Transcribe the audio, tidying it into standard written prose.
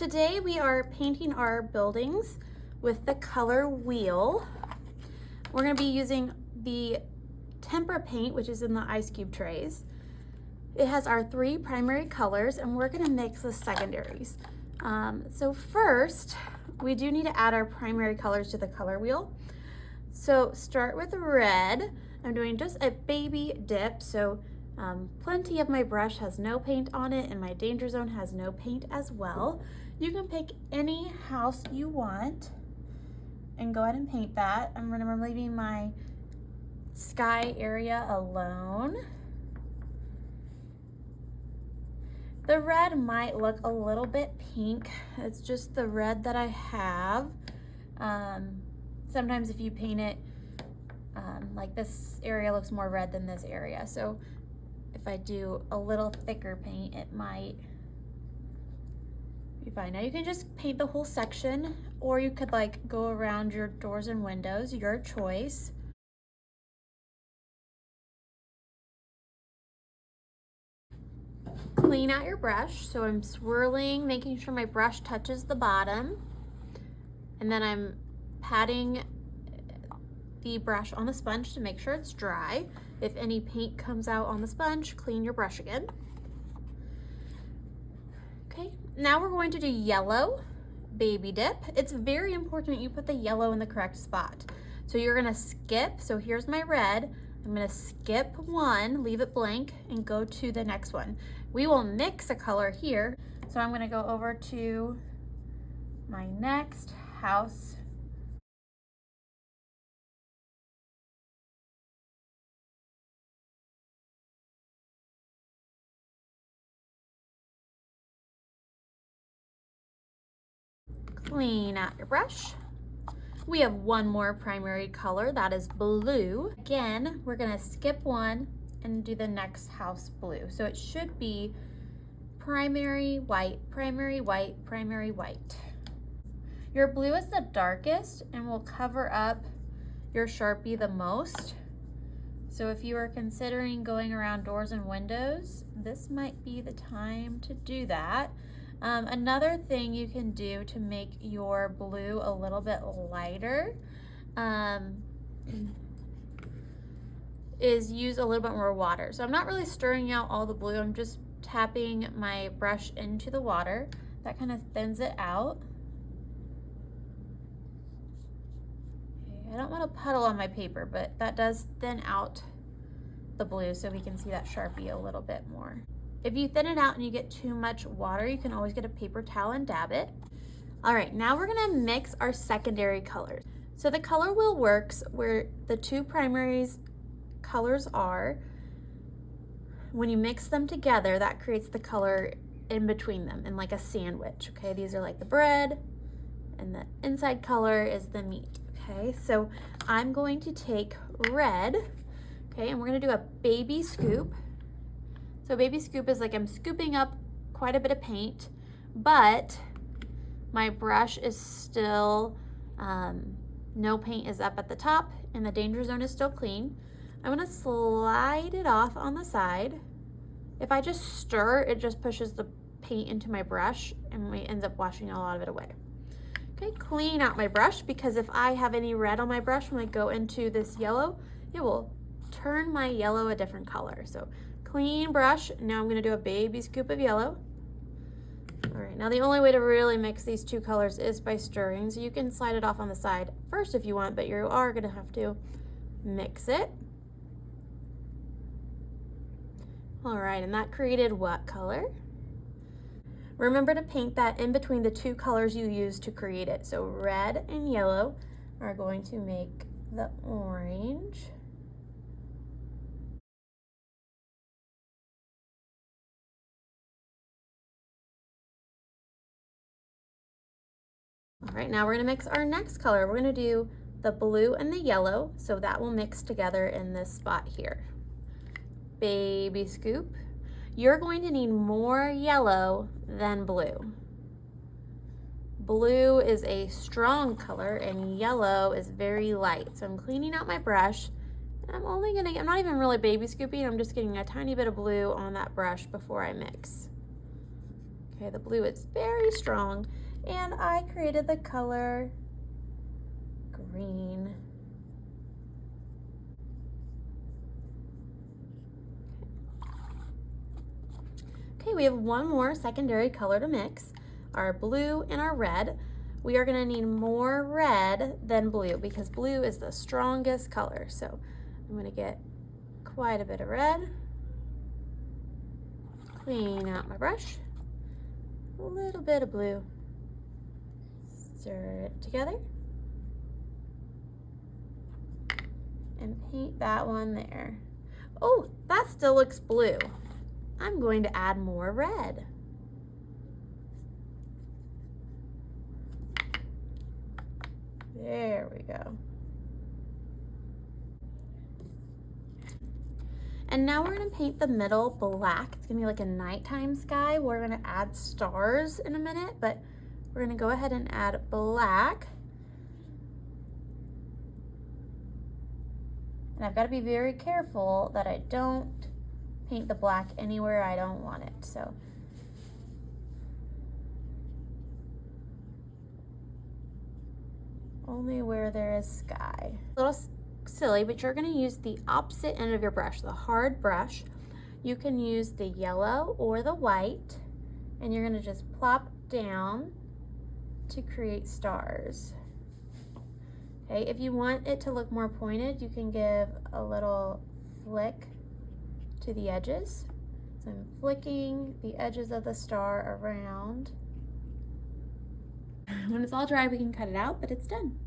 Today we are painting our buildings with the color wheel. We're going to be using the tempera paint, which is in the ice cube trays. It has our 3 primary colors, and we're going to mix the secondaries. So first, we do need to add our primary colors to the color wheel. So start with red. I'm doing just a baby dip, so plenty of my brush has no paint on it, and my danger zone has no paint as well. You can pick any house you want and go ahead and paint that. I'm leaving my sky area alone. The red might look a little bit pink. It's just the red that I have. Sometimes if you paint it, like this area looks more red than this area. So if I do a little thicker paint, it might be fine. Now you can just paint the whole section, or you could like go around your doors and windows, your choice. Clean out your brush. So I'm swirling, making sure my brush touches the bottom, and then I'm patting the brush on the sponge to make sure it's dry. If any paint comes out on the sponge, clean your brush again. Okay, now we're going to do yellow baby dip. It's very important you put the yellow in the correct spot. So you're gonna skip, so here's my red. I'm gonna skip one, leave it blank, and go to the next one. We will mix a color here. So I'm gonna go over to my next house. Clean out your brush. We have one more primary color, that is blue. Again, we're gonna skip one and do the next house blue. So it should be primary white, primary white, primary white. Your blue is the darkest and will cover up your Sharpie the most. So if you are considering going around doors and windows, this might be the time to do that. Another thing you can do to make your blue a little bit lighter is use a little bit more water. So I'm not really stirring out all the blue, I'm just tapping my brush into the water. That kind of thins it out. Okay, I don't want to puddle on my paper, but that does thin out the blue so we can see that Sharpie a little bit more. If you thin it out and you get too much water, you can always get a paper towel and dab it. All right, now we're gonna mix our secondary colors. So the color wheel works where the 2 primaries colors are. When you mix them together, that creates the color in between them in like a sandwich, okay? These are like the bread, and the inside color is the meat, okay? So I'm going to take red, okay, and we're gonna do a baby scoop. So baby scoop is like I'm scooping up quite a bit of paint, but my brush is still, no paint is up at the top, and the danger zone is still clean. I'm gonna slide it off on the side. If I just stir, it just pushes the paint into my brush and it ends up washing a lot of it away. Okay, clean out my brush, because if I have any red on my brush when I go into this yellow, it will turn my yellow a different color. So clean brush. Now I'm gonna do a baby scoop of yellow. All right, now the only way to really mix these 2 colors is by stirring. So you can slide it off on the side first if you want, but you are gonna have to mix it. All right, and that created what color? Remember to paint that in between the 2 colors you used to create it. So red and yellow are going to make the orange. All right, now we're gonna mix our next color. We're gonna do the blue and the yellow, so that will mix together in this spot here. Baby scoop. You're going to need more yellow than blue. Blue is a strong color and yellow is very light. So I'm cleaning out my brush, and I'm not even really baby scooping, I'm just getting a tiny bit of blue on that brush before I mix. Okay, the blue is very strong, and I created the color green. Okay, we have one more secondary color to mix, our blue and our red. We are gonna need more red than blue because blue is the strongest color. So I'm gonna get quite a bit of red, clean out my brush, a little bit of blue, stir it together, and paint that one there. Oh, that still looks blue. I'm going to add more red. There we go. And now we're gonna paint the middle black. It's gonna be like a nighttime sky. We're gonna add stars in a minute, but we're gonna go ahead and add black. And I've gotta be very careful that I don't paint the black anywhere I don't want it. So only where there is sky. A little silly, but you're gonna use the opposite end of your brush, the hard brush. You can use the yellow or the white, and you're gonna just plop down to create stars. Okay, if you want it to look more pointed, you can give a little flick to the edges. So I'm flicking the edges of the star around. When it's all dry, we can cut it out, but it's done.